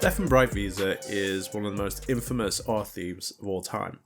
Stéphane Breitwieser is one of the most infamous art thieves of all time.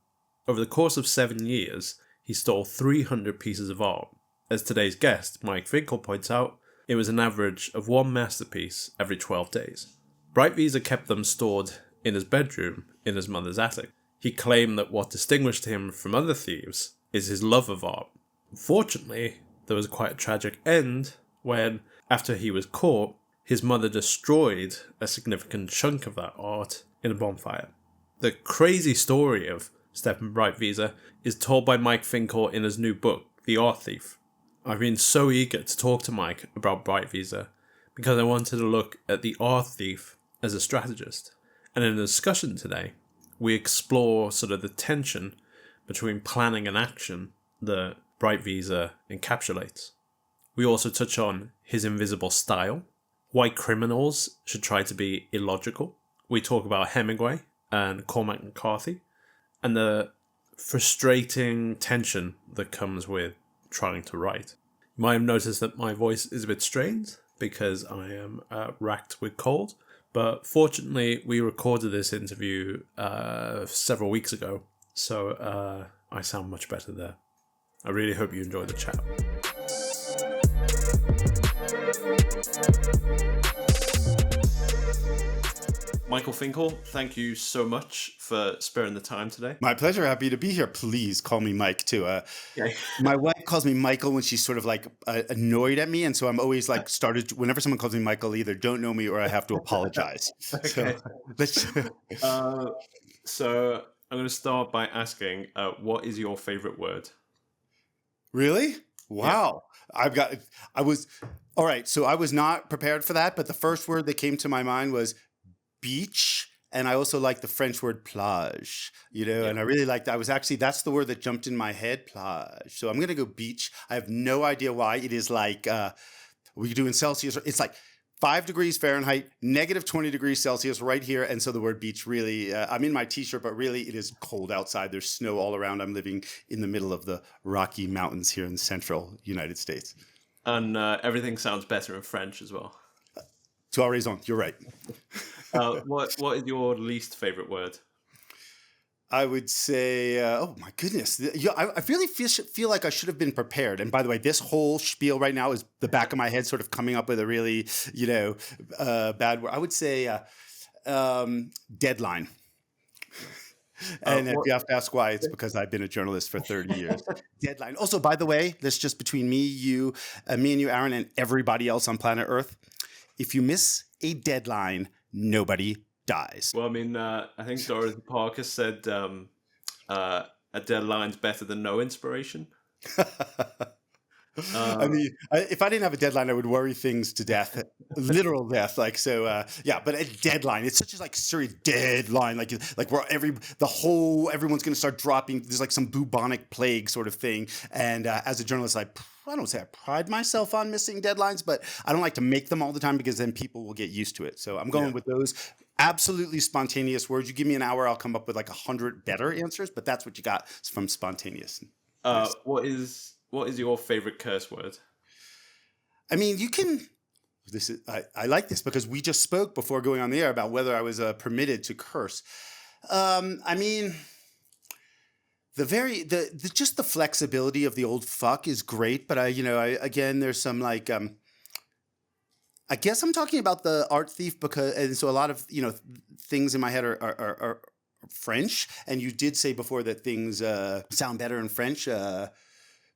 Over the course of 7 years, he stole 300 pieces of art. As today's guest, Mike Finkel, points out, it was an average of one masterpiece every 12 days. Breitwieser kept them stored in his bedroom in his mother's attic. He claimed that what distinguished him from other thieves is his love of art. Fortunately, there was quite a tragic end when, after he was caught, his mother destroyed a significant chunk of that art in a bonfire. The crazy story of Stéphane Breitwieser is told by Mike Finkel in his new book, The Art Thief. I've been so eager to talk to Mike about Breitwieser because I wanted to look at the art thief as a strategist. And in the discussion today, we explore sort of the tension between planning and action that Breitwieser encapsulates. We also touch on his invisible style, why criminals should try to be illogical. We talk about Hemingway and Cormac McCarthy and the frustrating tension that comes with trying to write. You might have noticed that my voice is a bit strained because I am racked with cold, but fortunately we recorded this interview several weeks ago, so I sound much better there. I really hope you enjoy the chat. Michael Finkel, thank you so much for sparing the time today. My pleasure. Happy to be here. Please call me Mike too. Okay. My wife calls me Michael when she's sort of like annoyed at me, and so I'm always like whenever someone calls me Michael, either don't know me or I have to apologize. Okay. So I'm going to start by asking, what is your favorite word? Really? Wow. Yeah. All right. So I was not prepared for that, but the first word that came to my mind was beach, and I also like the French word plage, and I really liked that's the word that jumped in my head, plage. So I'm going to go beach. I have no idea why. It is like, we do in Celsius, it's like 5 degrees Fahrenheit, negative 20 degrees Celsius right here. And so the word beach really, I'm in my t-shirt, but really it is cold outside. There's snow all around. I'm living in the middle of the Rocky Mountains here in the central United States. And everything sounds better in French as well. Tu as raison, you're right. What is your least favorite word? I would say, oh my goodness. I really feel like I should have been prepared. And by the way, this whole spiel right now is the back of my head sort of coming up with a really, bad word. I would say deadline. And if you have to ask why, it's because I've been a journalist for 30 years. Deadline. Also, by the way, this just between me and you, Aaron, and everybody else on planet Earth. If you miss a deadline, nobody dies. Well, I mean, I think Dorothy Parker said a deadline's better than no inspiration. I mean, if I didn't have a deadline, I would worry things to death, literal death. Like, so, but a deadline, it's such a like serious deadline, like where everyone's going to start dropping. There's like some bubonic plague sort of thing. And as a journalist, I don't say I pride myself on missing deadlines, but I don't like to make them all the time because then people will get used to it. So I'm going with those absolutely spontaneous words. You give me an hour, I'll come up with like 100 better answers, but that's what you got from spontaneous. What is your favorite curse word? I mean, I like this because we just spoke before going on the air about whether I was permitted to curse. I mean, just the flexibility of the old fuck is great, but again, there's some like, I guess I'm talking about the art thief and so a lot of, things in my head are French. And you did say before that things sound better in French.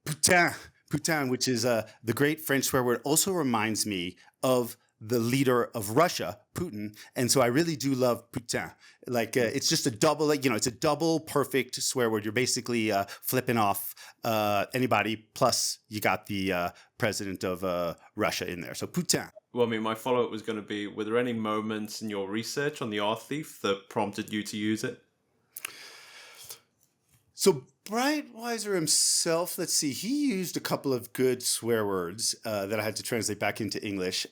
Putain, which is the great French swear word, also reminds me of the leader of Russia, Putin. And so I really do love putain. Like, it's just a double, it's a double perfect swear word. You're basically flipping off anybody, plus you got the president of Russia in there. So putain. Well, I mean, my follow-up was going to be, were there any moments in your research on the art thief that prompted you to use it? So Breitwieser himself, let's see, he used a couple of good swear words that I had to translate back into English.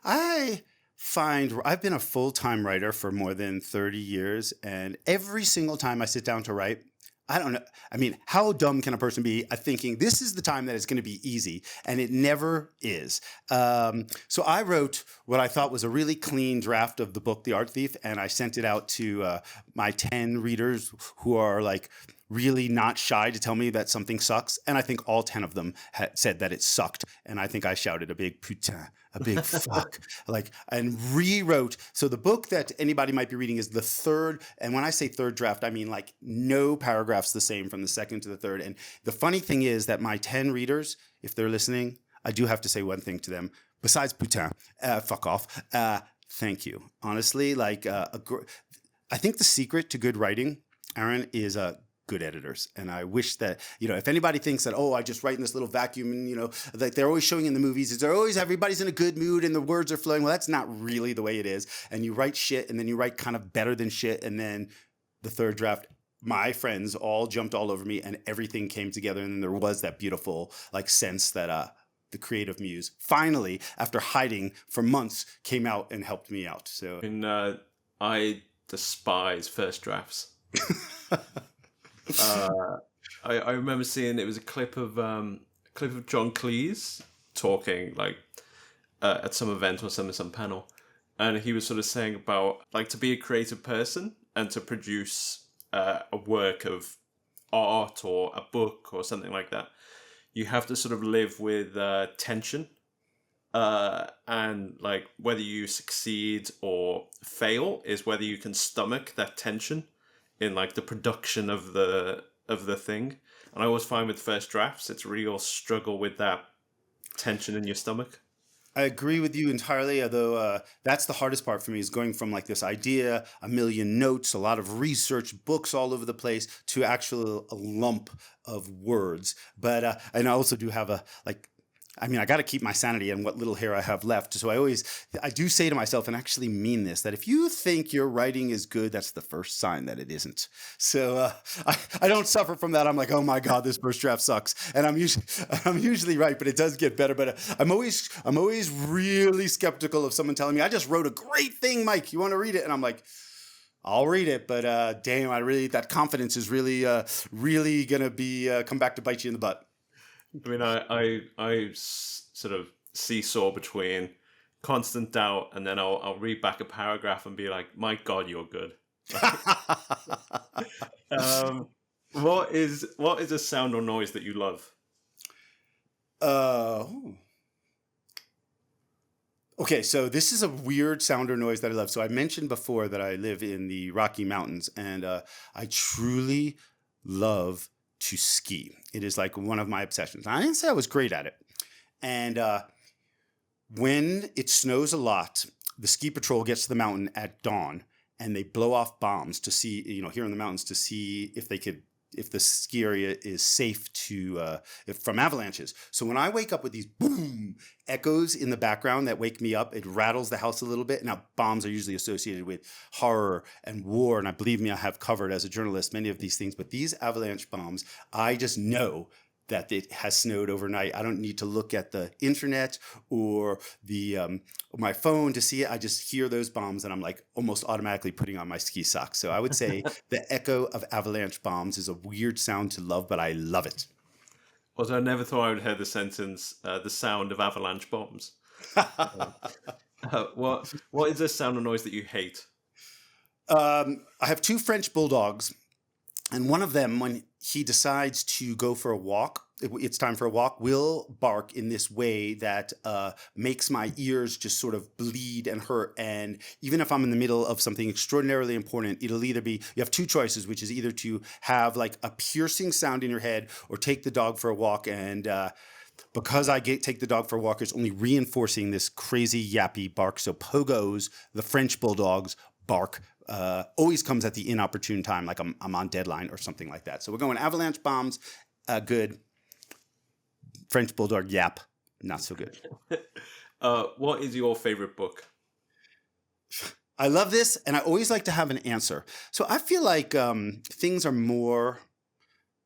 I find I've been a full-time writer for more than 30 years, and every single time I sit down to write, I don't know. I mean, how dumb can a person be thinking this is the time that it's going to be easy? And it never is. So I wrote what I thought was a really clean draft of the book, The Art Thief, and I sent it out to my 10 readers who are like really not shy to tell me that something sucks. And I think all 10 of them had said that it sucked. And I think I shouted a big putain, a big fuck, like, and rewrote. So the book that anybody might be reading is the third. And when I say third draft, I mean like no paragraphs the same from the second to the third. And the funny thing is that my 10 readers, if they're listening, I do have to say one thing to them. Besides putain, fuck off. Thank you. Honestly, like, I think the secret to good writing, Aaron, is good editors. And I wish that, if anybody thinks that, oh, I just write in this little vacuum and, like they're always showing in the movies, is they're always, everybody's in a good mood and the words are flowing. Well, that's not really the way it is. And you write shit and then you write kind of better than shit. And then the third draft, my friends all jumped all over me and everything came together. And then there was that beautiful like sense that, the creative muse finally, after hiding for months, came out and helped me out. So, And I despise first drafts. I remember seeing it was a clip of John Cleese talking like at some event or some panel, and he was sort of saying about like to be a creative person and to produce a work of art or a book or something like that, you have to sort of live with tension, and like whether you succeed or fail is whether you can stomach that tension in like the production of the thing. And I always find with first drafts, it's a real struggle with that tension in your stomach. I agree with you entirely, although that's the hardest part for me is going from like this idea, a million notes, a lot of research, books all over the place, to actual a lump of words. But and I also do have I got to keep my sanity and what little hair I have left. So I do say to myself, and actually mean this, that if you think your writing is good, that's the first sign that it isn't. So I don't suffer from that. I'm like, oh my God, this first draft sucks. And I'm usually right, but it does get better. But I'm always really skeptical of someone telling me, I just wrote a great thing, Mike, you want to read it? And I'm like, I'll read it, but damn, that confidence is really going to be come back to bite you in the butt. I mean, I sort of seesaw between constant doubt, and then I'll read back a paragraph and be like, "My God, you're good." What is a sound or noise that you love? Okay, so this is a weird sound or noise that I love. So I mentioned before that I live in the Rocky Mountains, and I truly love to ski. It is like one of my obsessions. I didn't say I was great at it. And when it snows a lot, the ski patrol gets to the mountain at dawn and they blow off bombs to see, here in the mountains to see if the ski area is safe from avalanches. So when I wake up with these boom echoes in the background that wake me up, it rattles the house a little bit. Now, bombs are usually associated with horror and war, and I believe me, I have covered as a journalist many of these things. But these avalanche bombs, I just know that it has snowed overnight. I don't need to look at the internet or my phone to see it. I just hear those bombs and I'm like almost automatically putting on my ski socks. So I would say the echo of avalanche bombs is a weird sound to love, but I love it. Also, I never thought I would hear the sentence, the sound of avalanche bombs. What is a sound or noise that you hate? I have 2 French bulldogs. And one of them, when he decides to go for a walk, it's time for a walk, will bark in this way that makes my ears just sort of bleed and hurt. And even if I'm in the middle of something extraordinarily important, it'll either be, you have 2 choices, which is either to have like a piercing sound in your head or take the dog for a walk. And because I take the dog for a walk, it's only reinforcing this crazy yappy bark. So pogos, the French bulldogs, bark always comes at the inopportune time, like I'm on deadline or something like that. So we're going avalanche bombs, good. French bulldog yap, not so good. What is your favorite book? I love this, and I always like to have an answer. So I feel like things are more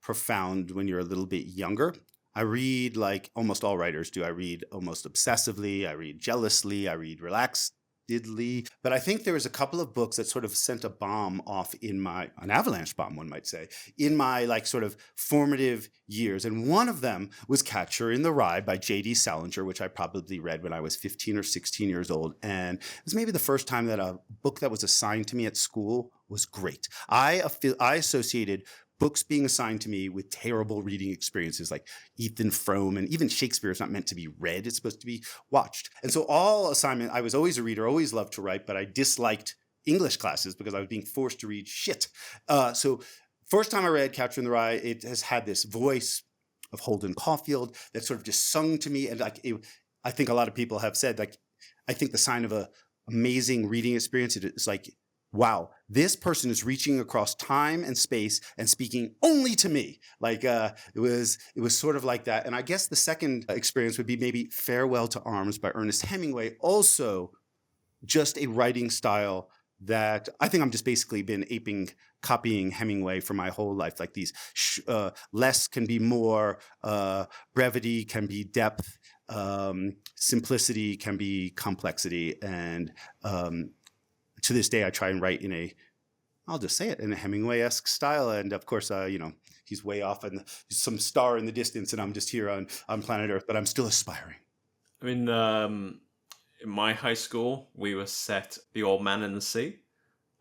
profound when you're a little bit younger. I read like almost all writers do. I read almost obsessively. I read jealously. I read relaxedly. But I think there was a couple of books that sort of sent a bomb off in an avalanche bomb, one might say, in my like sort of formative years. And one of them was Catcher in the Rye by J.D. Salinger, which I probably read when I was 15 or 16 years old. And it was maybe the first time that a book that was assigned to me at school was great. I associated books being assigned to me with terrible reading experiences like Ethan Frome, and even Shakespeare is not meant to be read, it's supposed to be watched. And so I was always a reader, always loved to write, but I disliked English classes because I was being forced to read shit. So first time I read Catcher in the Rye, it has had this voice of Holden Caulfield that sort of just sung to me. And I think a lot of people have said, like, I think the sign of a amazing reading experience is like, wow, this person is reaching across time and space and speaking only to me. Like it was sort of like that. And I guess the second experience would be maybe Farewell to Arms by Ernest Hemingway. Also, just a writing style that I think I'm just basically been copying Hemingway for my whole life. Like these less can be more, brevity can be depth, simplicity can be complexity, and to this day, I try and write I'll just say it, in a Hemingway-esque style. And of course, he's way off and some star in the distance, and I'm just here on planet Earth, but I'm still aspiring. I mean, in my high school, we were set The Old Man and the Sea,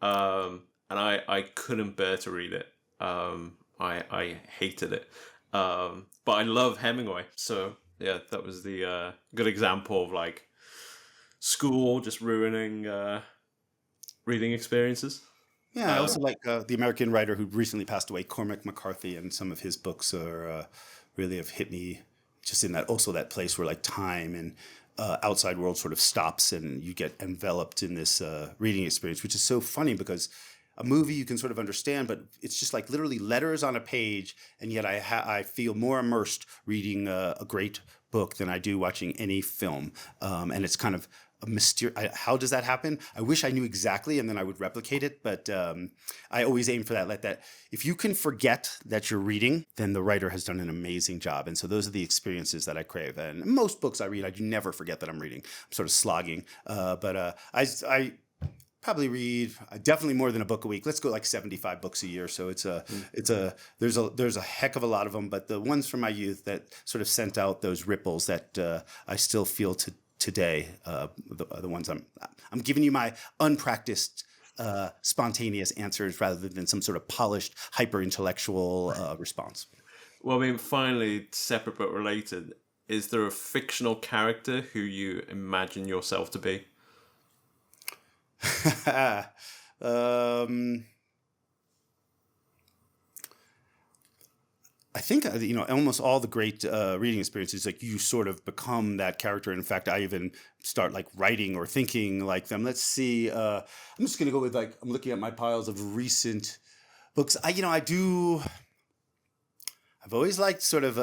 and I couldn't bear to read it. I hated it, but I love Hemingway. So yeah, that was the good example of like school just ruining reading experiences. Yeah, I also like the American writer who recently passed away, Cormac McCarthy, and some of his books are really have hit me just in that place where like time and outside world sort of stops and you get enveloped in this reading experience, which is so funny because a movie you can sort of understand, but it's just like literally letters on a page, and yet I feel more immersed reading a great book than I do watching any film, and it's kind of a mysterious. How does that happen? I wish I knew exactly, and then I would replicate it. But I always aim for that. Let that. If you can forget that you're reading, then the writer has done an amazing job. And so those are the experiences that I crave. And most books I read, I do never forget that I'm reading. I'm sort of slogging. But I probably read definitely more than a book a week. Let's go like 75 books a year. So there's a heck of a lot of them. But the ones from my youth that sort of sent out those ripples that I still feel today, the ones I'm giving you my unpracticed, spontaneous answers rather than some sort of polished, hyper intellectual response. Well, I mean, finally, separate but related, is there a fictional character who you imagine yourself to be? I think almost all the great reading experiences, like you sort of become that character. In fact, I even start like writing or thinking like them. Let's see. I'm just gonna go with like I'm looking at my piles of recent books. I've always liked sort of.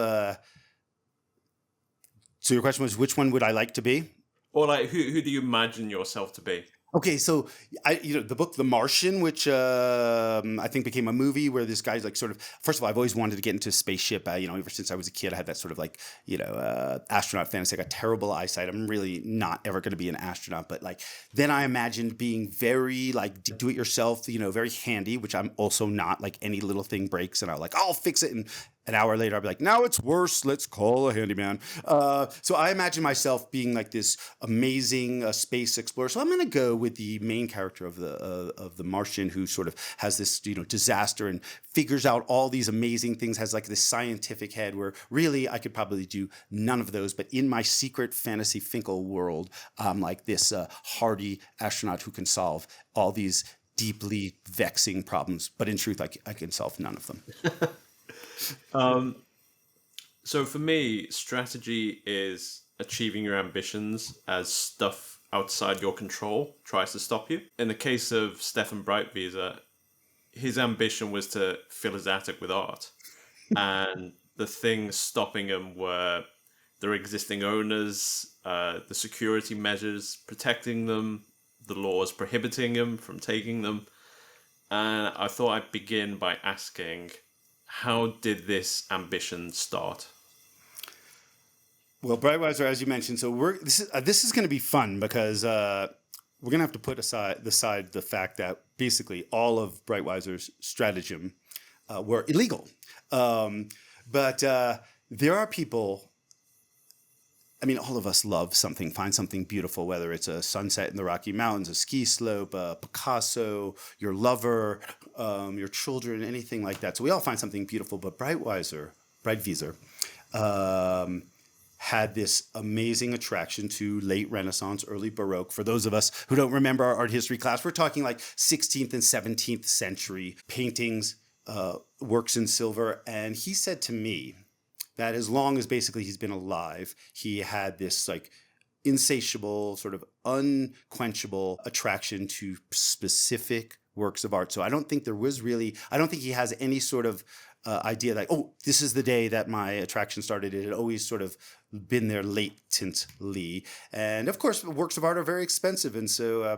So your question was, which one would I like to be? Or like, who do you imagine yourself to be? Okay, so the book The Martian, which I think became a movie, where this guy's like sort of. First of all, I've always wanted to get into a spaceship. Ever since I was a kid, I had that sort of like astronaut fantasy. I got terrible eyesight. I'm really not ever going to be an astronaut. But like then I imagined being very like do it yourself, very handy, which I'm also not. Like any little thing breaks, and I'll fix it. And an hour later, I'll be like, now it's worse. Let's call a handyman. So I imagine myself being like this amazing space explorer. So I'm going to go with the main character of the Martian, who sort of has this disaster and figures out all these amazing things. Has like this scientific head where really I could probably do none of those. But in my secret fantasy Finkel world, I'm like this hardy astronaut who can solve all these deeply vexing problems. But in truth, I can solve none of them. So for me, strategy is achieving your ambitions as stuff outside your control tries to stop you. In the case of Stéphane Breitwieser, his ambition was to fill his attic with art. And the things stopping him were their existing owners, the security measures protecting them, the laws prohibiting him from taking them. And I thought I'd begin by asking, how did this ambition start? Well, Breitwieser, as you mentioned, so this is going to be fun because we're going to have to put aside the fact that basically all of Breitwieser's stratagem were illegal. But there are people. I mean, all of us love something, find something beautiful, whether it's a sunset in the Rocky Mountains, a ski slope, a Picasso, your lover, your children, anything like that. So we all find something beautiful. But Breitwieser had this amazing attraction to late Renaissance, early Baroque. For those of us who don't remember our art history class, we're talking like 16th and 17th century paintings, works in silver. And he said to me that as long as basically he's been alive, he had this like insatiable, sort of unquenchable attraction to specific works of art. So I don't think he has any sort of idea like, oh, this is the day that my attraction started. It had always sort of been there latently. And of course, works of art are very expensive. And so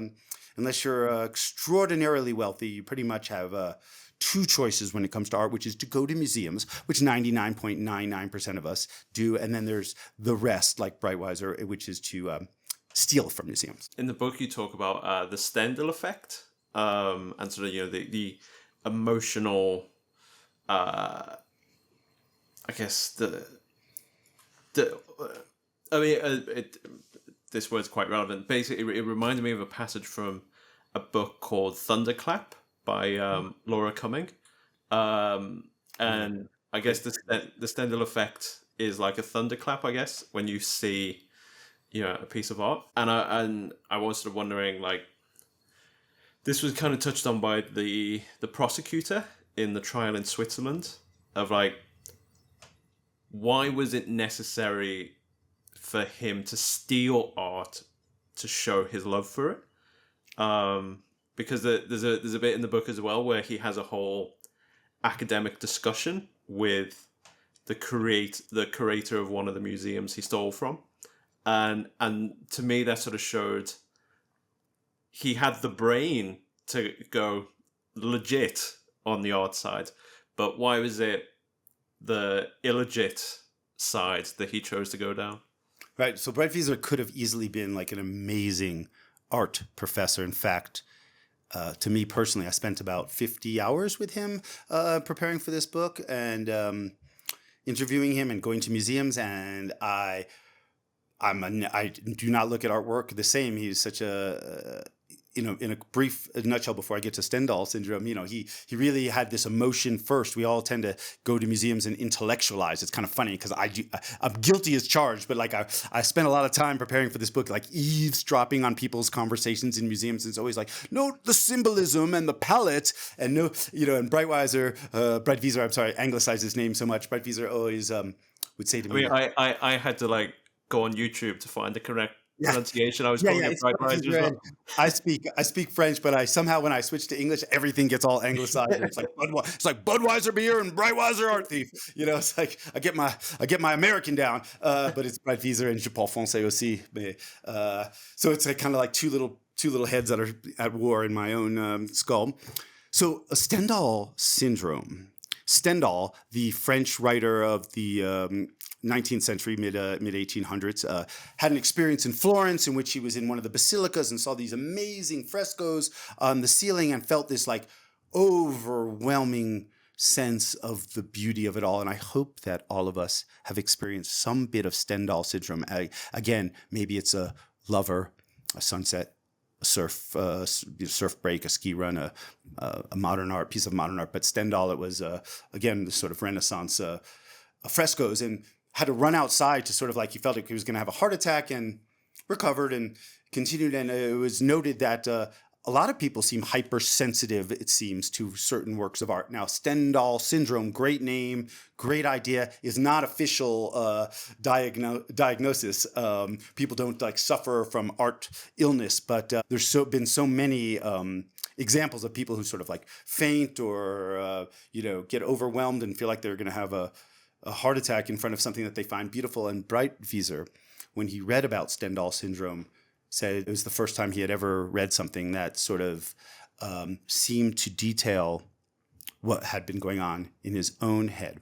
unless you're extraordinarily wealthy, you pretty much have two choices when it comes to art, which is to go to museums, which 99.99% of us do. And then there's the rest, like Breitwieser, which is to steal from museums. In the book, you talk about the Stendhal effect and sort of, the emotional, I guess, this word's quite relevant. Basically, it reminded me of a passage from a book called Thunderclap by Laura Cumming. And I guess the Stendhal effect is like a thunderclap, I guess, when you see, a piece of art. And I was sort of wondering, like, this was kind of touched on by the prosecutor in the trial in Switzerland of like, why was it necessary for him to steal art to show his love for it? Because there's a bit in the book as well where he has a whole academic discussion with the curator of one of the museums he stole from, and to me that sort of showed he had the brain to go legit on the art side, but why was it the illegit side that he chose to go down? Right. So Breitwieser could have easily been like an amazing art professor. In fact, to me personally, I spent about 50 hours with him preparing for this book and interviewing him and going to museums. And I do not look at artwork the same. He's such a in a brief nutshell before I get to Stendhal syndrome, he really had this emotion first. We all tend to go to museums and intellectualize. It's kind of funny because I'm guilty as charged, but like I spent a lot of time preparing for this book, like eavesdropping on people's conversations in museums. And it's always like, note the symbolism and the palette, and and Breitwieser, I'm sorry, I anglicized his name so much. Breitwieser always would say to me, I had to like go on YouTube to find the correct pronunciation. I was calling it Breitwieser as well. I speak French, but when I switch to English, everything gets all anglicized. It's like Budweiser beer and Breitwieser art thief. It's like I get my American down, but it's Breitwieser and Je parle français aussi. So it's like kind of like two little heads that are at war in my own skull. So Stendhal syndrome. Stendhal, the French writer of the 19th century, mid 1800s, had an experience in Florence in which he was in one of the basilicas and saw these amazing frescoes on the ceiling and felt this like overwhelming sense of the beauty of it all. And I hope that all of us have experienced some bit of Stendhal syndrome. Again, maybe it's a lover, a sunset, a surf break, a ski run, a modern art, piece of modern art. But Stendhal, it was, again, the sort of Renaissance frescoes, and had to run outside to sort of like, he felt like he was going to have a heart attack, and recovered and continued. And it was noted that a lot of people seem hypersensitive, it seems, to certain works of art. Now, Stendhal syndrome, great name, great idea, is not official diagnosis. People don't like suffer from art illness, but there's been so many examples of people who sort of like faint or get overwhelmed and feel like they're going to have a heart attack in front of something that they find beautiful. And Breitwieser, when he read about Stendhal syndrome, said it was the first time he had ever read something that sort of seemed to detail what had been going on in his own head.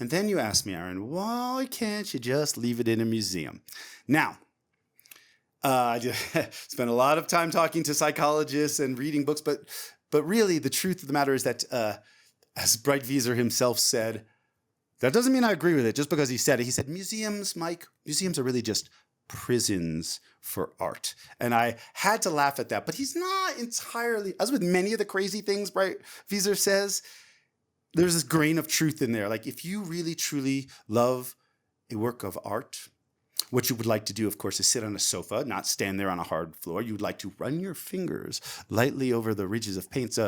And then you asked me, Aaron, why can't you just leave it in a museum? Now, I spent a lot of time talking to psychologists and reading books, but really the truth of the matter is that, as Breitwieser himself said, that doesn't mean I agree with it just because he said it. He said, museums, Mike, museums are really just prisons for art. And I had to laugh at that, but he's not entirely, as with many of the crazy things Breitwieser says, there's this grain of truth in there. Like if you really truly love a work of art, what you would like to do, of course, is sit on a sofa, not stand there on a hard floor. You would like to run your fingers lightly over the ridges of paints.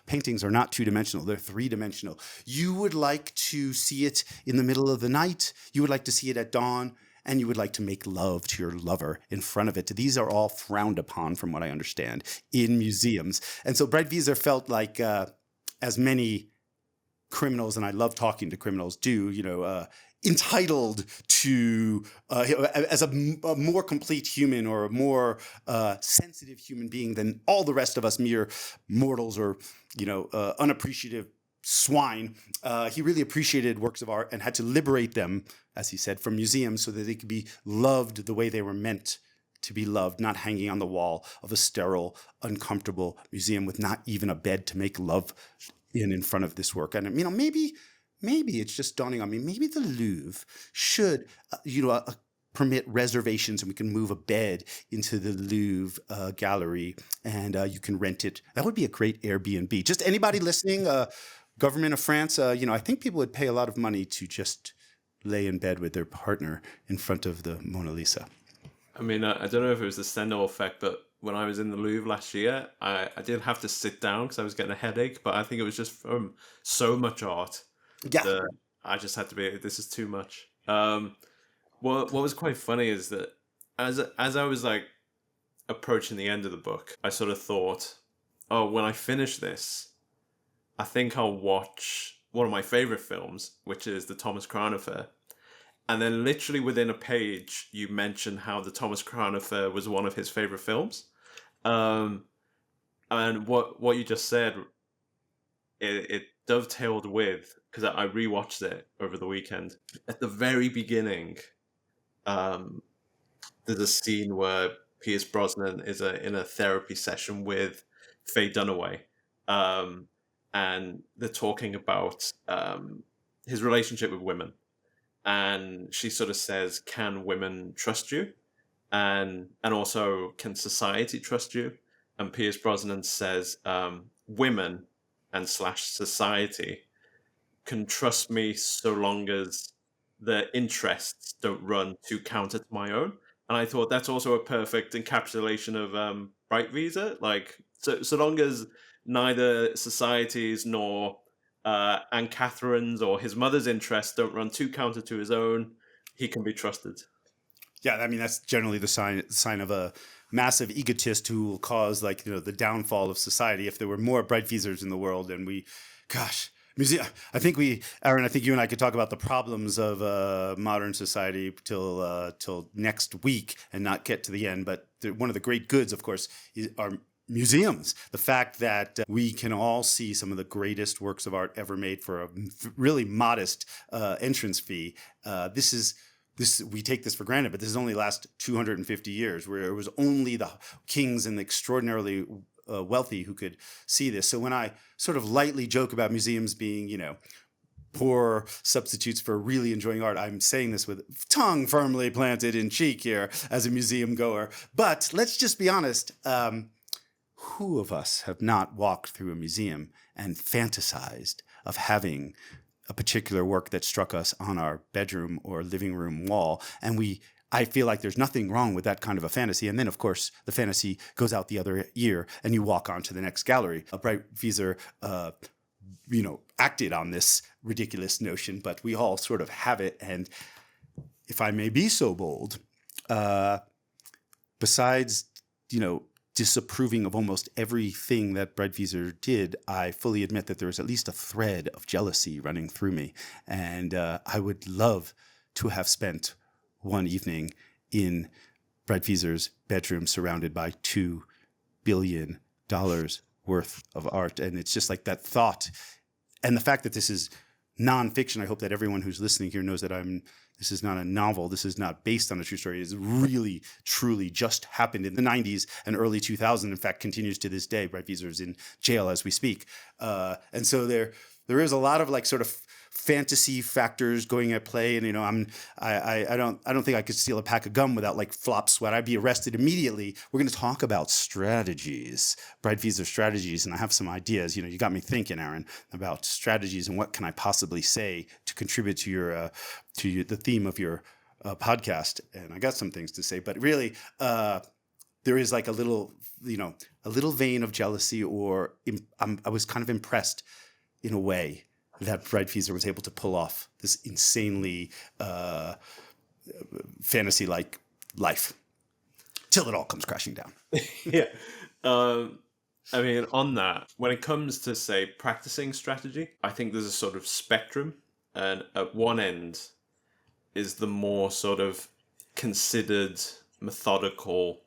Paintings are not two-dimensional. They're three-dimensional. You would like to see it in the middle of the night. You would like to see it at dawn. And you would like to make love to your lover in front of it. These are all frowned upon, from what I understand, in museums. And so Breitwieser felt like, as many criminals, and I love talking to criminals, do, entitled to, as a more complete human or a more sensitive human being than all the rest of us mere mortals or, unappreciative swine. He really appreciated works of art and had to liberate them, as he said, from museums so that they could be loved the way they were meant to be loved, not hanging on the wall of a sterile, uncomfortable museum with not even a bed to make love in front of this work. And, maybe it's just dawning on me, maybe the Louvre should, permit reservations and we can move a bed into the Louvre gallery and you can rent it. That would be a great Airbnb. Just anybody listening, government of France, I think people would pay a lot of money to just lay in bed with their partner in front of the Mona Lisa. I mean, I don't know if it was the Stendhal effect, but when I was in the Louvre last year, I did have to sit down because I was getting a headache, but I think it was just from so much art. Yeah. That I just had to be, this is too much. What was quite funny is that as I was like approaching the end of the book, I sort of thought, oh, when I finish this, I think I'll watch one of my favorite films, which is the Thomas Crown Affair. And then literally within a page, you mentioned how the Thomas Crown Affair was one of his favorite films. And what you just said, it dovetailed with, because I rewatched it over the weekend. At the very beginning, there's a scene where Pierce Brosnan is in a therapy session with Faye Dunaway. And they're talking about his relationship with women. And she sort of says, can women trust you? And also, can society trust you? And Pierce Brosnan says, women and / society can trust me so long as their interests don't run too counter to my own. And I thought that's also a perfect encapsulation of Breitwieser. Like, so long as neither society's nor Anne Catherine's or his mother's interests don't run too counter to his own, he can be trusted. Yeah, I mean, that's generally the sign of a massive egotist who will cause, the downfall of society. If there were more Breitwiesers in the world, and museum. Aaron, I think you and I could talk about the problems of modern society till next week and not get to the end. But one of the great goods, of course, are museums. The fact that we can all see some of the greatest works of art ever made for a really modest entrance fee. We take this for granted, but this has only last 250 years, where it was only the kings and the extraordinarily wealthy who could see this. So when I sort of lightly joke about museums being, poor substitutes for really enjoying art, I'm saying this with tongue firmly planted in cheek here as a museum goer. But let's just be honest. Who of us have not walked through a museum and fantasized of having a particular work that struck us on our bedroom or living room wall? And I feel like there's nothing wrong with that kind of a fantasy. And then, of course, the fantasy goes out the other year and you walk on to the next gallery. Breitwieser, acted on this ridiculous notion, but we all sort of have it. And if I may be so bold, besides, disapproving of almost everything that Breitwieser did, I fully admit that there is at least a thread of jealousy running through me. And I would love to have spent one evening in Breitwieser's bedroom surrounded by $2 billion worth of art. And it's just like that thought. And the fact that this is nonfiction, I hope that everyone who's listening here knows that this is not a novel. This is not based on a true story. It's really, truly just happened in the 90s and early 2000s. In fact, continues to this day. Breitwieser is in jail as we speak. And so there is a lot of like sort of fantasy factors going at play. And, I don't think I could steal a pack of gum without like flop sweat. I'd be arrested immediately. We're going to talk about strategies, Breitwieser strategies. And I have some ideas. You got me thinking, Aaron, about strategies and what can I possibly say to contribute to the theme of your podcast. And I got some things to say, but really, there is like a little vein of jealousy, or I was kind of impressed in a way that Breitwieser was able to pull off this insanely fantasy-like life till it all comes crashing down. Yeah. On that, when it comes to, say, practicing strategy, I think there's a sort of spectrum. And at one end is the more sort of considered, methodical.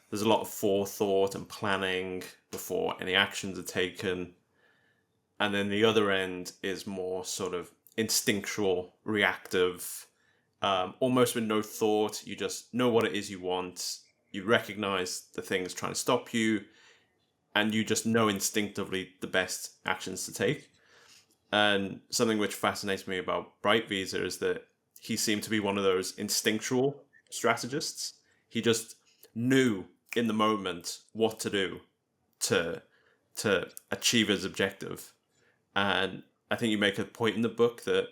There's a lot of forethought and planning before any actions are taken. And then the other end is more sort of instinctual, reactive, almost with no thought. You just know what it is you want. You recognize the things trying to stop you, and you just know instinctively the best actions to take. And something which fascinates me about Breitwieser is that he seemed to be one of those instinctual strategists. He just knew in the moment what to do to achieve his objective. And I think you make a point in the book that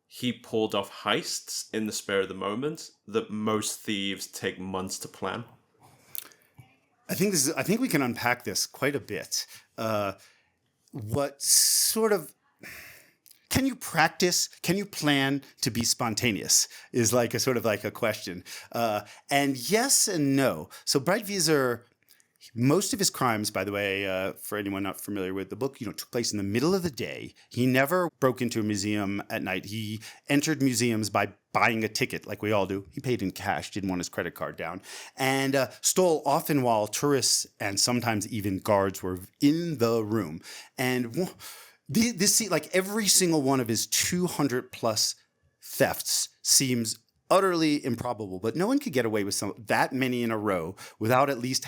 he pulled off heists in the spur of the moment that most thieves take months to plan. I think we can unpack this quite a bit. What sort of can you practice? Can you plan to be spontaneous? Is like a sort of like a question. And yes and no. So Breitwieser, most of his crimes, by the way, for anyone not familiar with the book, took place in the middle of the day. He never broke into a museum at night. He entered museums by buying a ticket, like we all do. He paid in cash, didn't want his credit card down, and stole often while tourists and sometimes even guards were in the room. And this, like every single one of his 200 plus thefts seems utterly improbable, but no one could get away with that many in a row without at least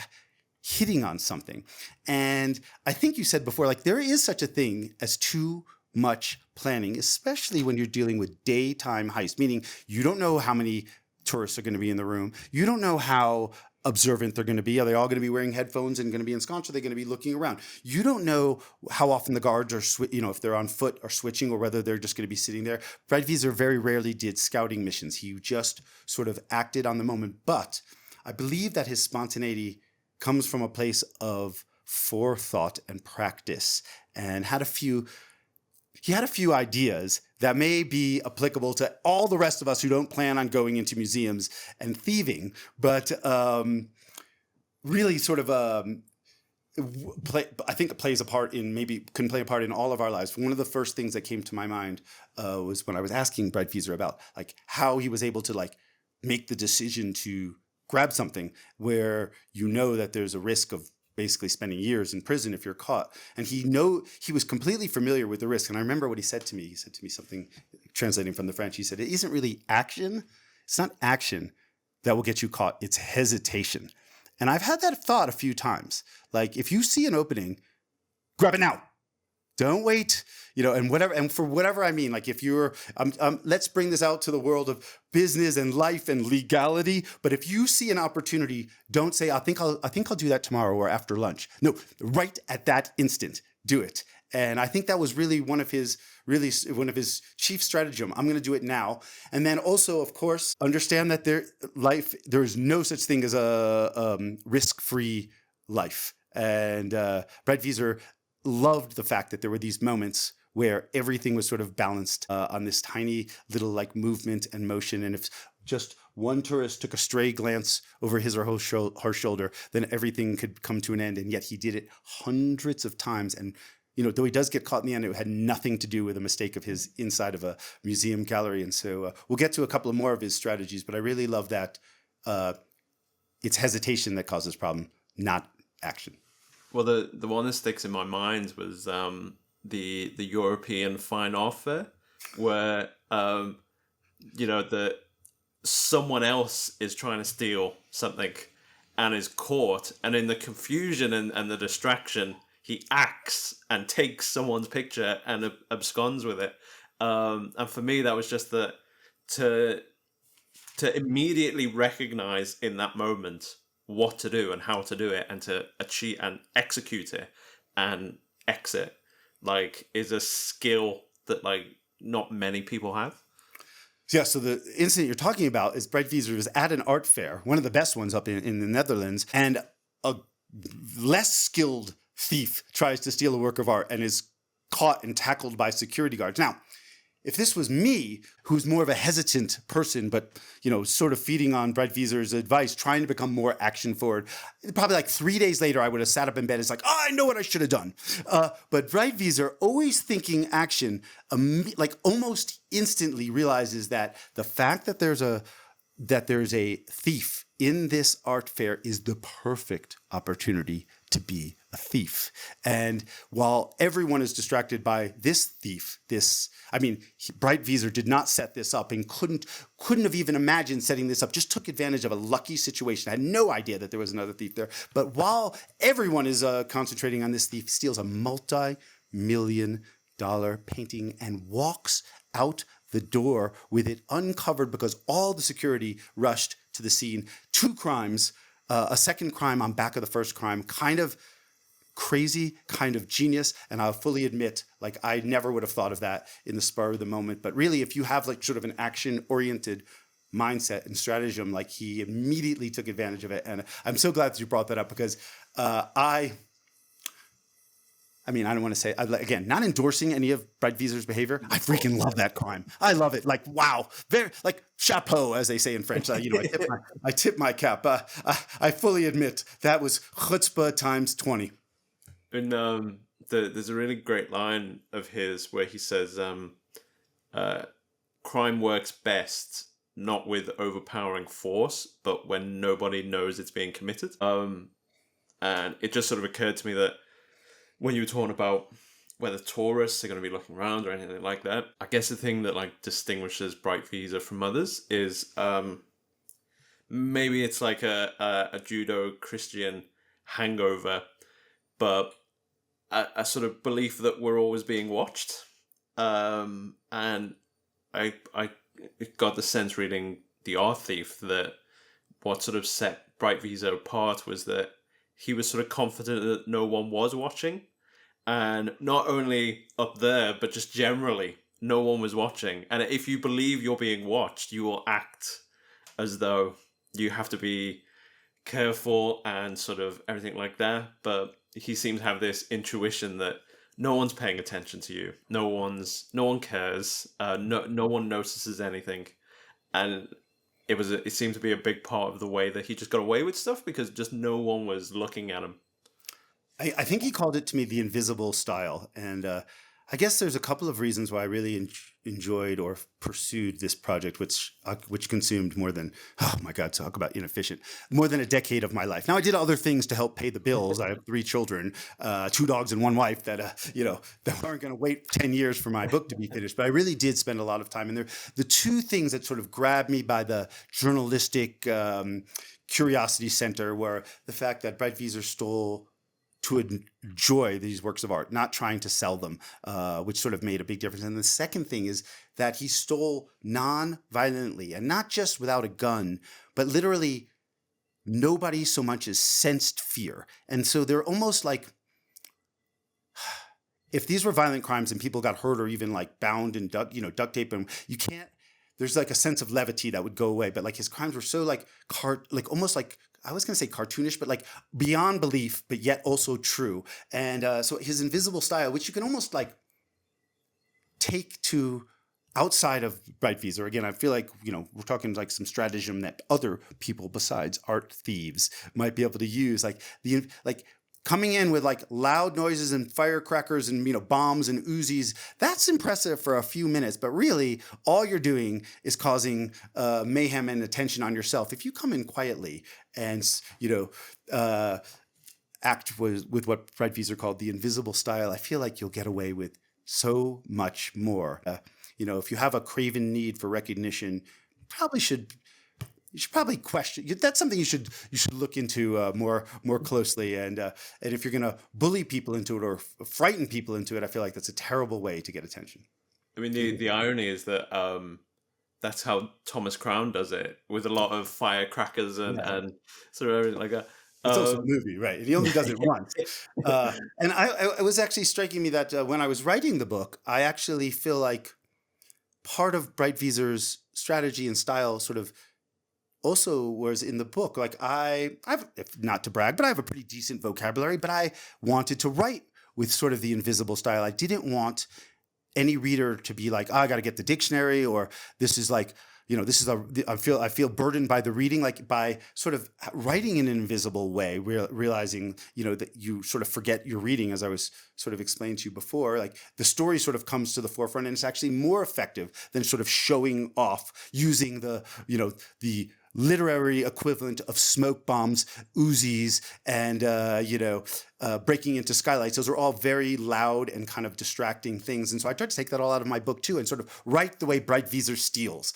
hitting on something. And I think you said before, like there is such a thing as too much planning, especially when you're dealing with daytime heists, meaning you don't know how many tourists are going to be in the room. You don't know how observant they're going to be. Are they all going to be wearing headphones and going to be ensconced? Are they going to be looking around? You don't know how often the guards are, if they're on foot or switching, or whether they're just going to be sitting there. Breitwieser very rarely did scouting missions. He just sort of acted on the moment. But I believe that his spontaneity comes from a place of forethought and practice, and he had a few ideas that may be applicable to all the rest of us who don't plan on going into museums and thieving, but really sort of I think it plays a part in, maybe can play a part in all of our lives. One of the first things that came to my mind was when I was asking Breitwieser about like how he was able to like make the decision to grab something where that there's a risk of basically spending years in prison if you're caught. And he was completely familiar with the risk. And I remember what he said to me. He said to me something, translating from the French, he said, it isn't really action. It's not action that will get you caught. It's hesitation. And I've had that thought a few times. Like if you see an opening, grab it now. Don't wait, and for whatever I mean, like if you're, let's bring this out to the world of business and life and legality. But if you see an opportunity, don't say, I think I'll do that tomorrow or after lunch. No, right at that instant, do it. And I think that was really one of his chief stratagem. I'm going to do it now. And then also, of course, understand that there is no such thing as a risk-free life. And Breitwieser loved the fact that there were these moments where everything was sort of balanced on this tiny little like movement and motion. And if just one tourist took a stray glance over his or her shoulder, then everything could come to an end. And yet he did it hundreds of times. And, though he does get caught in the end, it had nothing to do with a mistake of his inside of a museum gallery. And so we'll get to a couple of more of his strategies, but I really love that it's hesitation that causes problem, not action. Well, the one that sticks in my mind was the European Fine Art Fair, where the someone else is trying to steal something and is caught, and in the confusion and the distraction, he acts and takes someone's picture and absconds with it. And for me, that was just to immediately recognize in that moment what to do and how to do it, and to achieve and execute it and exit, like, is a skill that, like, not many people have. Yeah, so the incident you're talking about is Breitwieser was at an art fair, one of the best ones up in the Netherlands, and a less skilled thief tries to steal a work of art and is caught and tackled by security guards. Now, if this was me, who's more of a hesitant person, but, sort of feeding on Breitwieser's advice, trying to become more action forward, probably like 3 days later, I would have sat up in bed. It's like, I know what I should have done. But Breitwieser, always thinking action, like almost instantly realizes that the fact that there's a thief in this art fair is the perfect opportunity to be a thief. And while everyone is distracted by this thief, Breitwieser did not set this up and couldn't have even imagined setting this up, just took advantage of a lucky situation. I had no idea that there was another thief there. But while everyone is concentrating on this thief, steals a multi-million-dollar painting and walks out the door with it uncovered because all the security rushed to the scene. 2 crimes, a second crime on back of the first crime, kind of crazy, kind of genius. And I'll fully admit, like, I never would have thought of that in the spur of the moment. But really, if you have like sort of an action-oriented mindset and stratagem, like, he immediately took advantage of it. And I'm so glad that you brought that up, because I don't want to say, again, not endorsing any of Breitwieser's behavior. I freaking love that crime. I love it. Like, wow. Very, like, chapeau, as they say in French. I tip my cap. I fully admit that was chutzpah times 20. And there's a really great line of his where he says, crime works best not with overpowering force, but when nobody knows it's being committed. And it just sort of occurred to me that when you were talking about whether tourists are going to be looking around or anything like that, I guess the thing that, like, distinguishes Breitwieser from others is maybe it's like a Judeo-Christian hangover, but a sort of belief that we're always being watched. And I got the sense reading The Art Thief that what sort of set Breitwieser apart was that he was sort of confident that no one was watching. And not only up there, but just generally, no one was watching. And if you believe you're being watched, you will act as though you have to be careful and sort of everything like that. But he seems to have this intuition that no one's paying attention to you. No one cares. No one notices anything. And it seemed to be a big part of the way that he just got away with stuff, because just no one was looking at him. I think he called it to me the invisible style. And I guess there's a couple of reasons why I really enjoyed or pursued this project, which consumed more than, oh my God, talk about inefficient, more than a decade of my life. Now, I did other things to help pay the bills. I have 3 children, 2 dogs and 1 wife that weren't going to wait 10 years for my book to be finished. But I really did spend a lot of time in there. The 2 things that sort of grabbed me by the journalistic curiosity center were the fact that Breitwieser stole to enjoy these works of art, not trying to sell them, which sort of made a big difference. And the second thing is that he stole non-violently, and not just without a gun, but literally nobody so much as sensed fear. And so they're almost like, if these were violent crimes and people got hurt or even like bound and duct tape, and you can't, there's like a sense of levity that would go away. But like his crimes were so like almost like, I was going to say cartoonish, but like beyond belief, but yet also true. And so his invisible style, which you can almost like take to outside of Breitwieser. Again, I feel like, we're talking like some stratagem that other people besides art thieves might be able to use. Like coming in with like loud noises and firecrackers and, bombs and Uzis, that's impressive for a few minutes. But really, all you're doing is causing mayhem and attention on yourself. If you come in quietly and, act with what Breitwieser called the invisible style, I feel like you'll get away with so much more. If you have a craven need for recognition, you should probably question. That's something you should look into more closely. And if you're going to bully people into it or frighten people into it, I feel like that's a terrible way to get attention. I mean, the irony is that that's how Thomas Crown does it, with a lot of firecrackers and sort of everything like that. It's also a movie, right? He only does it once. And it was actually striking me that when I was writing the book, I actually feel like part of Breitwieser's strategy and style sort of also was in the book. Like I've, not to brag, but I have a pretty decent vocabulary, but I wanted to write with sort of the invisible style. I didn't want any reader to be like, I got to get the dictionary, or this is like, this is I feel burdened by the reading, like by sort of writing in an invisible way, realizing, that you sort of forget your reading, as I was sort of explained to you before. Like the story sort of comes to the forefront, and it's actually more effective than sort of showing off using the literary equivalent of smoke bombs, Uzis, and breaking into skylights. Those are all very loud and kind of distracting things. And so I tried to take that all out of my book too, and sort of write the way Breitwieser steals.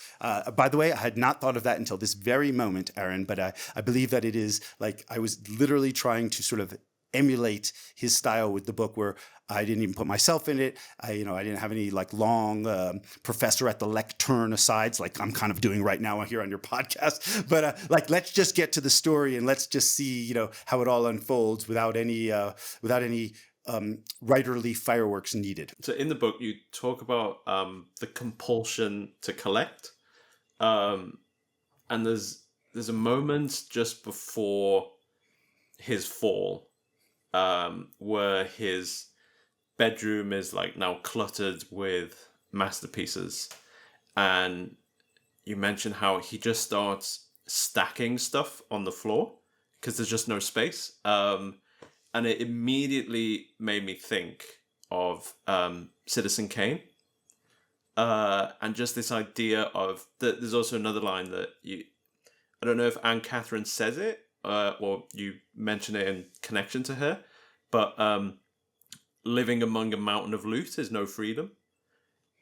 By the way, I had not thought of that until this very moment, Aaron, but I believe that it is like I was literally trying to sort of emulate his style with the book, where I didn't even put myself in it. I didn't have any like long professor at the lectern asides, like I'm kind of doing right now here on your podcast. But let's just get to the story and let's just see, how it all unfolds without any writerly fireworks needed. So in the book, you talk about the compulsion to collect, and there's a moment just before his fall, where his bedroom is like now cluttered with masterpieces, and you mentioned how he just starts stacking stuff on the floor because there's just no space, and it immediately made me think of Citizen Kane, and just this idea of that. There's also another line that I don't know if Anne Catherine says it, or you mention it in connection to her, but living among a mountain of loot is no freedom.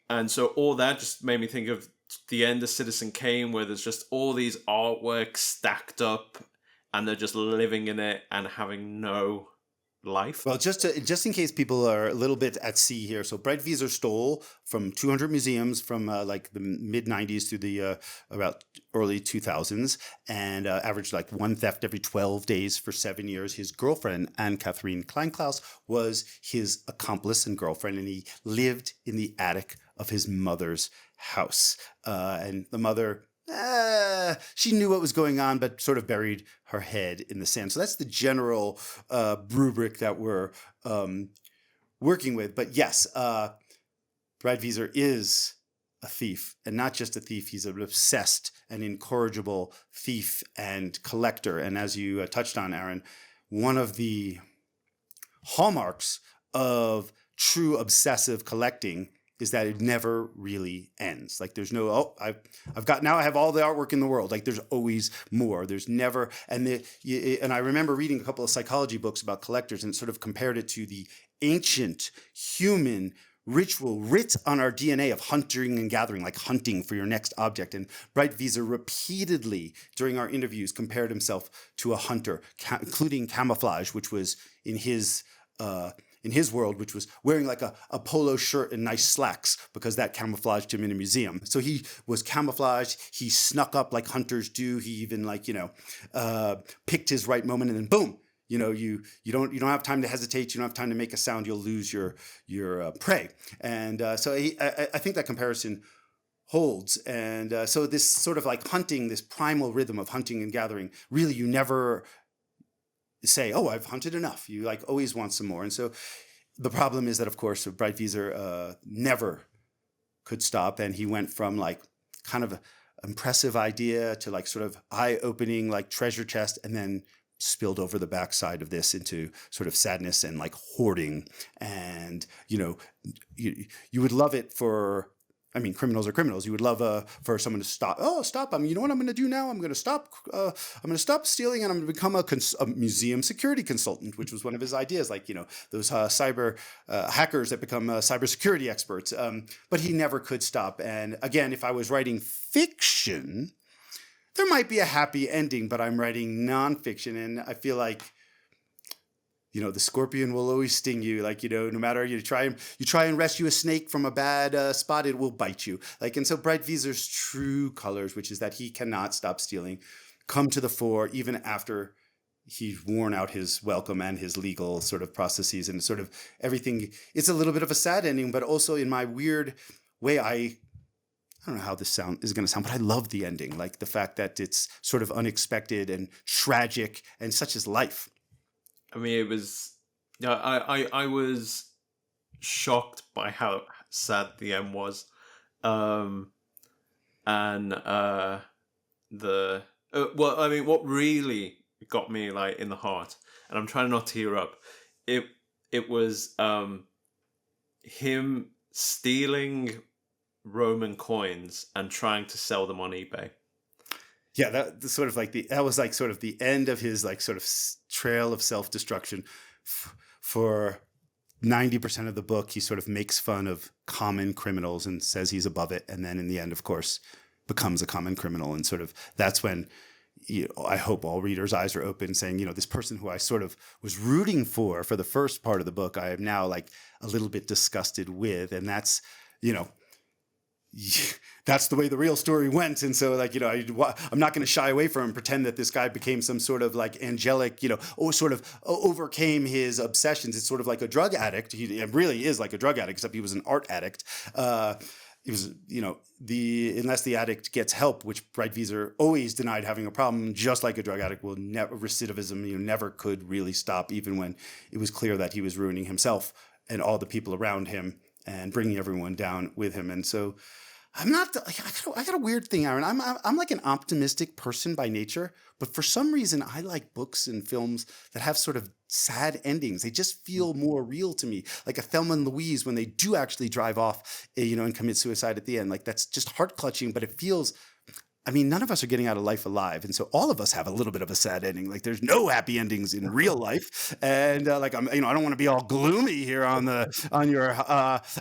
And so all that just made me think of the end of Citizen Kane, where there's just all these artworks stacked up and they're just living in it and having no life. Well, just in case people are a little bit at sea here, so Breitwieser stole from 200 museums from like the mid 90s through the about early 2000s, and averaged like one theft every 12 days for 7 years. His girlfriend, Anne-Catherine Kleinklaus, was his accomplice and girlfriend, and he lived in the attic of his mother's house. And the mother, she knew what was going on, but sort of buried her head in the sand. So that's the general rubric that we're working with. But yes, Breitwieser is a thief, and not just a thief. He's an obsessed and incorrigible thief and collector. And as you touched on, Aaron, one of the hallmarks of true obsessive collecting is that it never really ends. Like there's no, I have all the artwork in the world. Like there's always more. There's never, and I remember reading a couple of psychology books about collectors and sort of compared it to the ancient human ritual writ on our DNA of hunting and gathering, like hunting for your next object. And Breitwieser repeatedly during our interviews compared himself to a hunter, including camouflage, which was in his world, which was wearing like a polo shirt and nice slacks, because that camouflaged him in a museum. So he was camouflaged. He snuck up like hunters do. He even picked his right moment, and then boom, you don't have time to hesitate. You don't have time to make a sound. You'll lose your prey. And so I think that comparison holds. And so this sort of like hunting, this primal rhythm of hunting and gathering, really you never say, oh, I've hunted enough. You like always want some more. And so the problem is that, of course, Breitwieser never could stop. And he went from like kind of an impressive idea to like sort of eye-opening like treasure chest, and then spilled over the backside of this into sort of sadness and like hoarding. And, you would love it for, I mean, criminals are criminals. You would love for someone to stop. Oh, stop! You know what I'm going to do now? I'm going to stop. I'm going to stop stealing, and I'm going to become a museum security consultant, which was one of his ideas. Like those cyber hackers that become cybersecurity experts. But he never could stop. And again, if I was writing fiction, there might be a happy ending. But I'm writing nonfiction, and I feel like, the scorpion will always sting you. Like, no matter you try and rescue a snake from a bad spot, it will bite you. Like, and so Breitwieser's true colors, which is that he cannot stop stealing, come to the fore even after he's worn out his welcome and his legal sort of processes and sort of everything. It's a little bit of a sad ending, but also in my weird way, I don't know how this is going to sound, but I love the ending. Like the fact that it's sort of unexpected and tragic, and such is life. I mean, it was. Yeah, I was shocked by how sad the end was, and well, I mean, what really got me like in the heart, and I'm trying not to tear up. It was him stealing Roman coins and trying to sell them on eBay. Yeah, that was like sort of the end of his like sort of trail of self-destruction. For 90% of the book, he sort of makes fun of common criminals and says he's above it, and then in the end, of course, becomes a common criminal. And sort of that's when I hope all readers' eyes are open, saying, this person who I sort of was rooting for the first part of the book, I am now like a little bit disgusted with, and that's that's the way the real story went. And so like, I'm not going to shy away from and pretend that this guy became some sort of like angelic, sort of overcame his obsessions. It's sort of like a drug addict. He really is like a drug addict, except he was an art addict. It was, unless the addict gets help, which Breitwieser always denied having a problem, just like a drug addict will never, recidivism, never could really stop, even when it was clear that he was ruining himself and all the people around him and bringing everyone down with him. And so I'm not, I got a weird thing, Aaron. I'm like an optimistic person by nature, but for some reason I like books and films that have sort of sad endings. They just feel more real to me. Like a Thelma and Louise, when they do actually drive off, and commit suicide at the end. Like that's just heart clutching, but it feels, none of us are getting out of life alive. And so all of us have a little bit of a sad ending. Like there's no happy endings in real life. And I don't want to be all gloomy here on your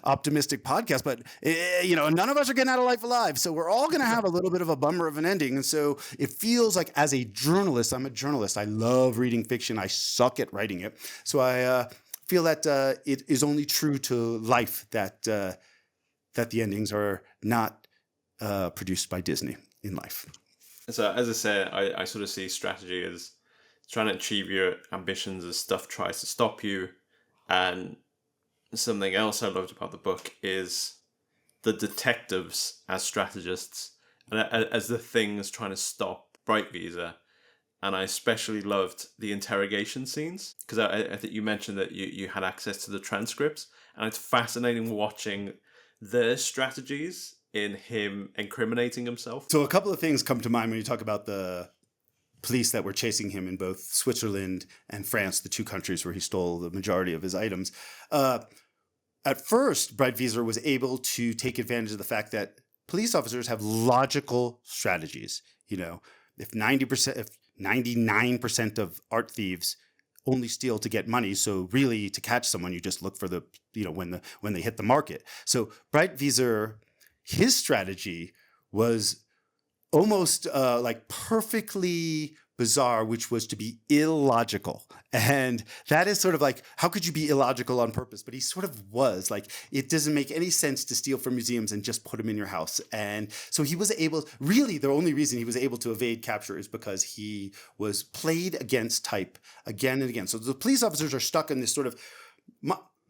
optimistic podcast, but none of us are getting out of life alive. So we're all going to have a little bit of a bummer of an ending. And so it feels like, as a journalist, I'm a journalist. I love reading fiction. I suck at writing it. So I feel that it is only true to life that the endings are not produced by Disney in life. So as I said, I sort of see strategy as trying to achieve your ambitions as stuff tries to stop you. And something else I loved about the book is the detectives as strategists and as the things trying to stop Breitwieser. And I especially loved the interrogation scenes, because I think you mentioned that you had access to the transcripts, and it's fascinating watching their strategies in him incriminating himself. So a couple of things come to mind when you talk about the police that were chasing him in both Switzerland and France, the two countries where he stole the majority of his items. At first, Breitwieser was able to take advantage of the fact that police officers have logical strategies. If 99% of art thieves only steal to get money, so really to catch someone, you just look for the when they hit the market. So Breitwieser, his strategy was almost like perfectly bizarre, which was to be illogical. And that is sort of like, how could you be illogical on purpose? But he sort of was like, it doesn't make any sense to steal from museums and just put them in your house. And so he was able, really the only reason he was able to evade capture is because he was played against type again and again. So the police officers are stuck in this sort of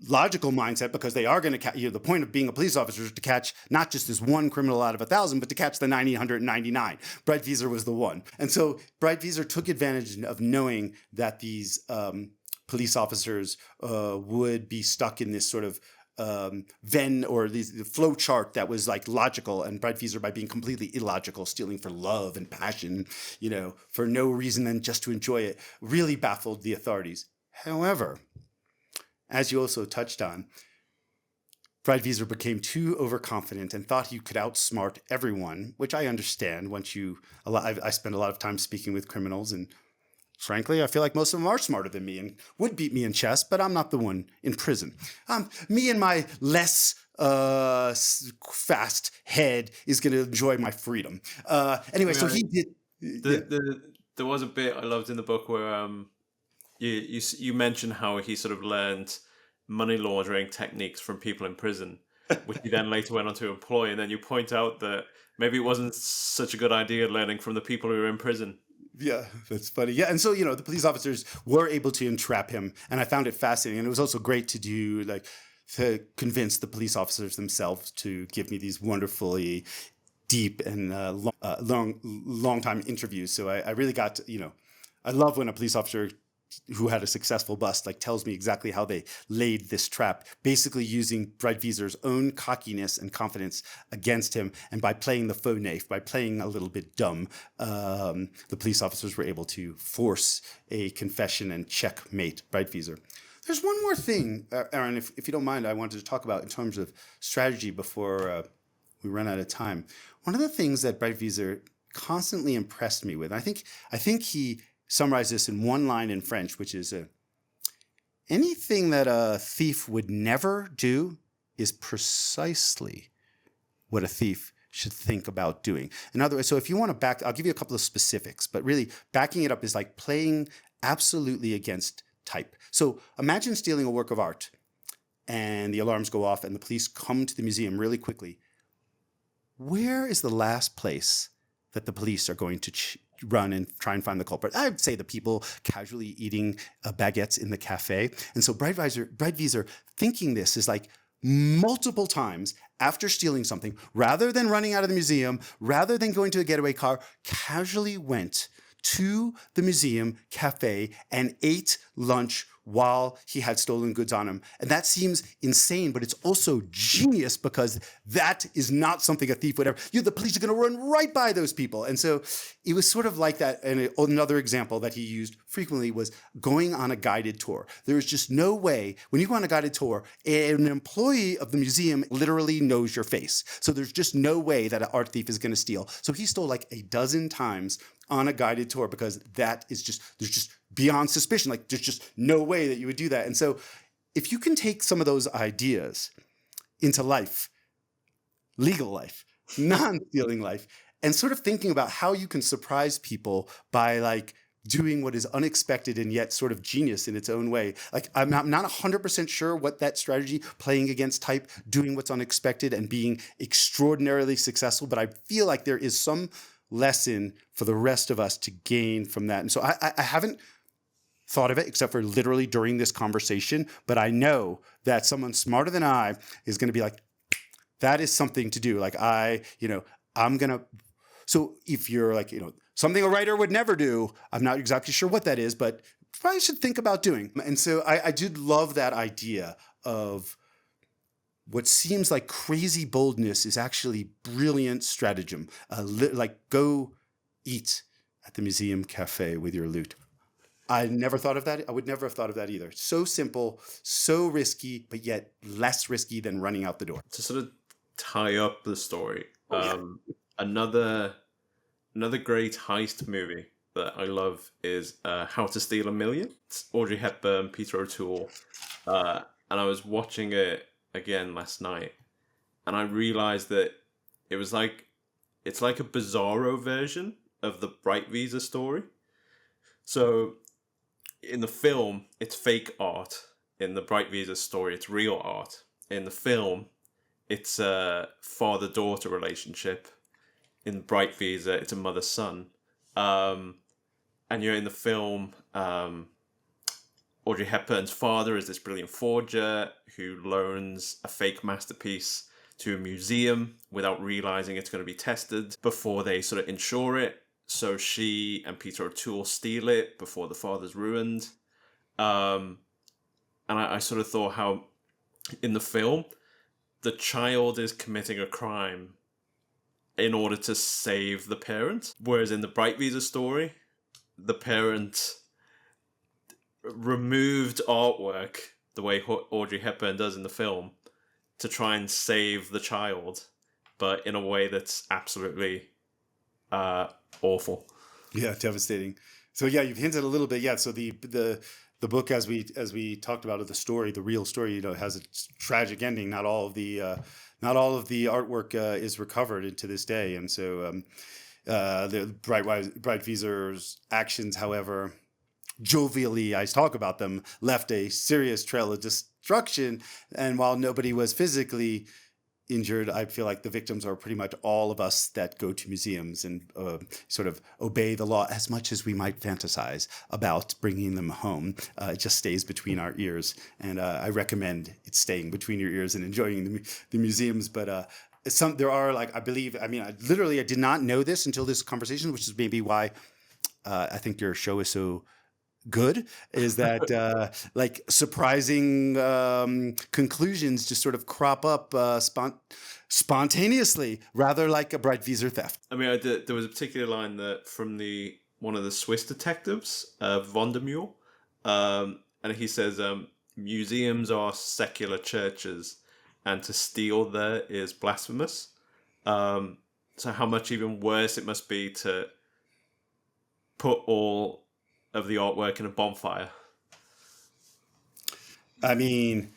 logical mindset, because they are going to catch, the point of being a police officer is to catch not just this one criminal out of 1,000, but to catch the 999. Breitwieser was the one. And so Breitwieser took advantage of knowing that these police officers would be stuck in this sort of Venn or the flow chart that was like logical, and Breitwieser, by being completely illogical, stealing for love and passion, for no reason than just to enjoy it, really baffled the authorities. However, as you also touched on, Breitwieser became too overconfident and thought he could outsmart everyone, which I understand. I spend a lot of time speaking with criminals, and frankly, I feel like most of them are smarter than me and would beat me in chess, but I'm not the one in prison. Me and my less fast head is going to enjoy my freedom. Anyway, so he did. There was a bit I loved in the book where you mentioned how he sort of learned money laundering techniques from people in prison, which he then later went on to employ, and then you point out that maybe it wasn't such a good idea learning from the people who were in prison. Yeah, that's funny. Yeah, and so the police officers were able to entrap him, and I found it fascinating. And it was also great to do to convince the police officers themselves to give me these wonderfully deep and long time interviews. So I really got to, I love when a police officer who had a successful bust tells me exactly how they laid this trap, basically using Breitwieser's own cockiness and confidence against him. And by playing the faux naif, by playing a little bit dumb, the police officers were able to force a confession and checkmate Breitwieser. There's one more thing, Aaron, if you don't mind, I wanted to talk about in terms of strategy before we run out of time. One of the things that Breitwieser constantly impressed me with, I think he summarize this in one line in French, which is anything that a thief would never do is precisely what a thief should think about doing. In other words, so if you want to I'll give you a couple of specifics, but really backing it up is like playing absolutely against type. So imagine stealing a work of art and the alarms go off and the police come to the museum really quickly. Where is the last place that the police are going to run and try and find the culprit? I'd say the people casually eating baguettes in the cafe. And so Breitwieser thinking this is multiple times after stealing something, rather than running out of the museum, rather than going to a getaway car, casually went to the museum cafe and ate lunch while he had stolen goods on him. And that seems insane, but it's also genius because that is not something a thief would ever. The police are going to run right by those people. And so it was sort of like that. And another example that he used frequently was going on a guided tour. There is just no way, when you go on a guided tour, an employee of the museum literally knows your face. So there's just no way that an art thief is going to steal. So he stole a dozen times on a guided tour because that is there's just beyond suspicion. There's just no way that you would do that. And so if you can take some of those ideas into life, legal life, non-stealing life, and sort of thinking about how you can surprise people by doing what is unexpected and yet sort of genius in its own way. I'm not 100% sure what that strategy, playing against type, doing what's unexpected and being extraordinarily successful, but I feel like there is some lesson for the rest of us to gain from that. And so I haven't thought of it except for literally during this conversation, but I know that someone smarter than I is going to be that is something to do. I'm going to, so if you're something a writer would never do, I'm not exactly sure what that is, but probably should think about doing. And so I did love that idea of what seems like crazy boldness is actually brilliant stratagem. Go eat at the museum cafe with your loot. I never thought of that. I would never have thought of that either. So simple, so risky, but yet less risky than running out the door. To sort of tie up the story, another great heist movie that I love is How to Steal a Million. It's Audrey Hepburn, Peter O'Toole, and I was watching it again last night, and I realized that it's like a bizarro version of the Breitwieser story. So in the film, it's fake art. In the Breitwieser story, it's real art. In the film, it's a father-daughter relationship. In Breitwieser, it's a mother-son. And in the film, Audrey Hepburn's father is this brilliant forger who loans a fake masterpiece to a museum without realizing it's going to be tested before they sort of insure it. So she and Peter O'Toole steal it before the father's ruined. And I sort of thought how in the film, the child is committing a crime in order to save the parent. Whereas in the Breitwieser story, the parent removed artwork the way Audrey Hepburn does in the film to try and save the child, but in a way that's absolutely awful. Yeah, devastating. So yeah, you've hinted a little bit. Yeah, so the book, as we talked about, of the story, the real story, has a tragic ending. Not all of the artwork is recovered to this day, and so the Breitwieser's actions, however jovially I talk about them, left a serious trail of destruction. And while nobody was physically injured, I feel like the victims are pretty much all of us that go to museums and sort of obey the law as much as we might fantasize about bringing them home. It just stays between our ears. And I recommend it staying between your ears and enjoying the museums. But there are, like, I did not know this until this conversation, which is maybe why I think your show is so good, is that like surprising conclusions just sort of crop up spontaneously, rather like a Breitwieser theft. I mean, there was a particular line that from one of the Swiss detectives, von der Mule, and he says, museums are secular churches, and to steal there is blasphemous. So how much even worse it must be to put all of the artwork in a bonfire. I mean,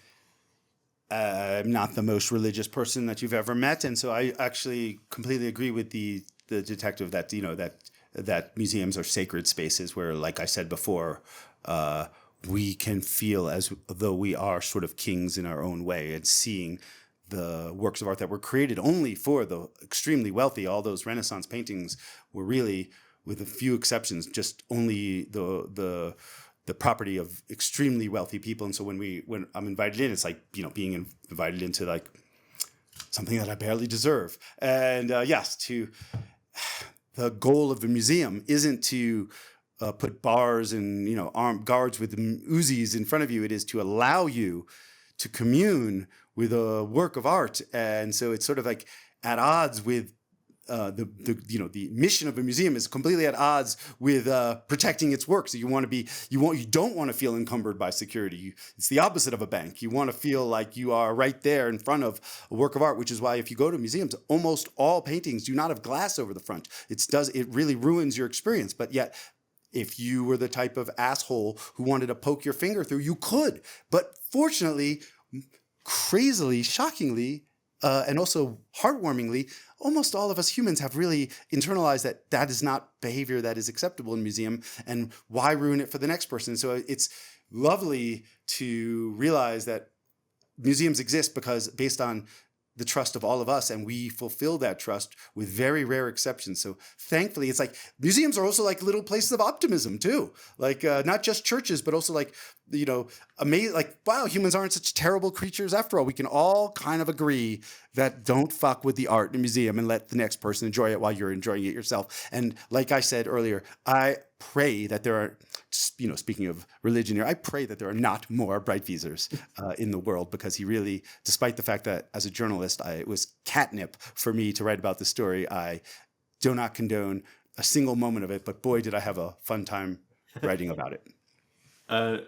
I'm not the most religious person that you've ever met, and so I actually completely agree with the detective that that museums are sacred spaces where, like I said before, we can feel as though we are sort of kings in our own way, and seeing the works of art that were created only for the extremely wealthy. All those Renaissance paintings were really, with a few exceptions, just only the property of extremely wealthy people. And so when I'm invited in, it's like, being invited into like something that I barely deserve. And yes, the goal of the museum isn't to put bars and armed guards with Uzis in front of you. It is to allow you to commune with a work of art. And so it's sort of like at odds with the mission of a museum is completely at odds with protecting its works. You don't want to feel encumbered by security. It's the opposite of a bank. You want to feel like you are right there in front of a work of art, which is why if you go to museums, almost all paintings do not have glass over the front. It really ruins your experience. But yet, if you were the type of asshole who wanted to poke your finger through, you could. But fortunately, crazily, shockingly, and also heartwarmingly, almost all of us humans have really internalized that is not behavior that is acceptable in a museum, and why ruin it for the next person? So it's lovely to realize that museums exist because based on the trust of all of us, and we fulfill that trust with very rare exceptions. So thankfully, it's like museums are also like little places of optimism too, like not just churches, but also like amazing, like, wow, humans aren't such terrible creatures after all. We can all kind of agree that don't fuck with the art in a museum and let the next person enjoy it while you're enjoying it yourself. And like I said earlier, I pray that there are, speaking of religion here, I pray that there are not more Breitwiesers in the world, because he really, despite the fact that as a journalist, it was catnip for me to write about the story, I do not condone a single moment of it, but boy, did I have a fun time writing about it.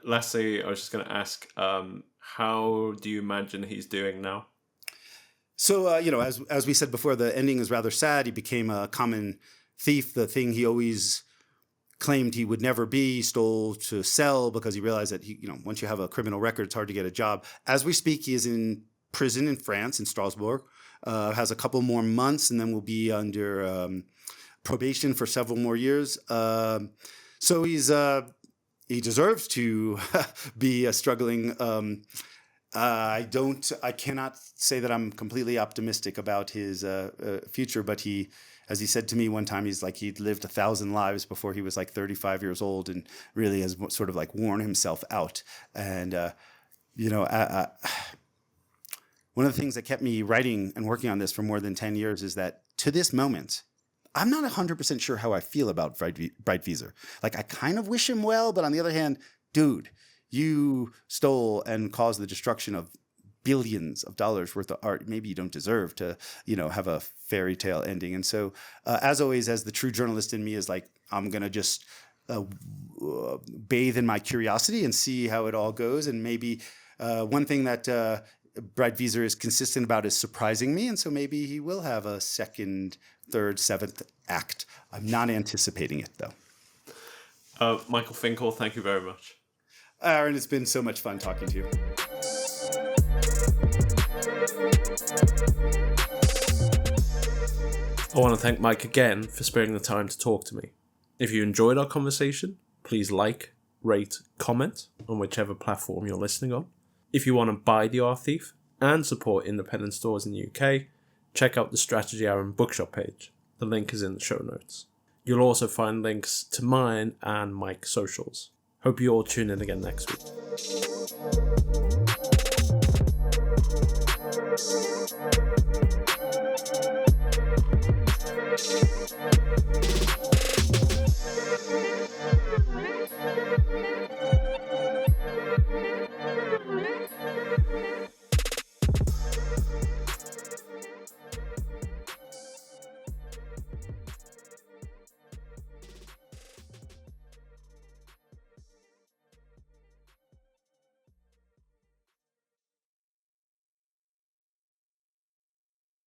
Lastly, I was just going to ask, how do you imagine he's doing now? So, as we said before, the ending is rather sad. He became a common thief. The thing he always claimed he would never be, stole to sell, because he realized that once you have a criminal record, it's hard to get a job. As we speak, he is in prison in France, in Strasbourg, has a couple more months, and then will be under probation for several more years. So he deserves to be struggling. I cannot say that I'm completely optimistic about his future, but he, as he said to me one time, he'd lived 1,000 lives before he was like 35 years old, and really has sort of like worn himself out. And one of the things that kept me writing and working on this for more than 10 years is that to this moment, I'm not 100% sure how I feel about Breitwieser. Like, I kind of wish him well, but on the other hand, dude, you stole and caused the destruction of billions of dollars worth of art, maybe you don't deserve to, have a fairy tale ending. And so, as always, as the true journalist in me is like, I'm going to just bathe in my curiosity and see how it all goes. And maybe one thing that Breitwieser is consistent about is surprising me. And so maybe he will have a second, third, seventh act. I'm not anticipating it, though. Michael Finkel, thank you very much. Aaron, it's been so much fun talking to you. I want to thank Mike again for sparing the time to talk to me. If you enjoyed our conversation, please like, rate, comment on whichever platform you're listening on. If you want to buy The Art Thief and support independent stores in the UK, check out the Strategy Hour and Bookshop page. The link is in the show notes. You'll also find links to mine and Mike's socials. Hope you all tune in again next week.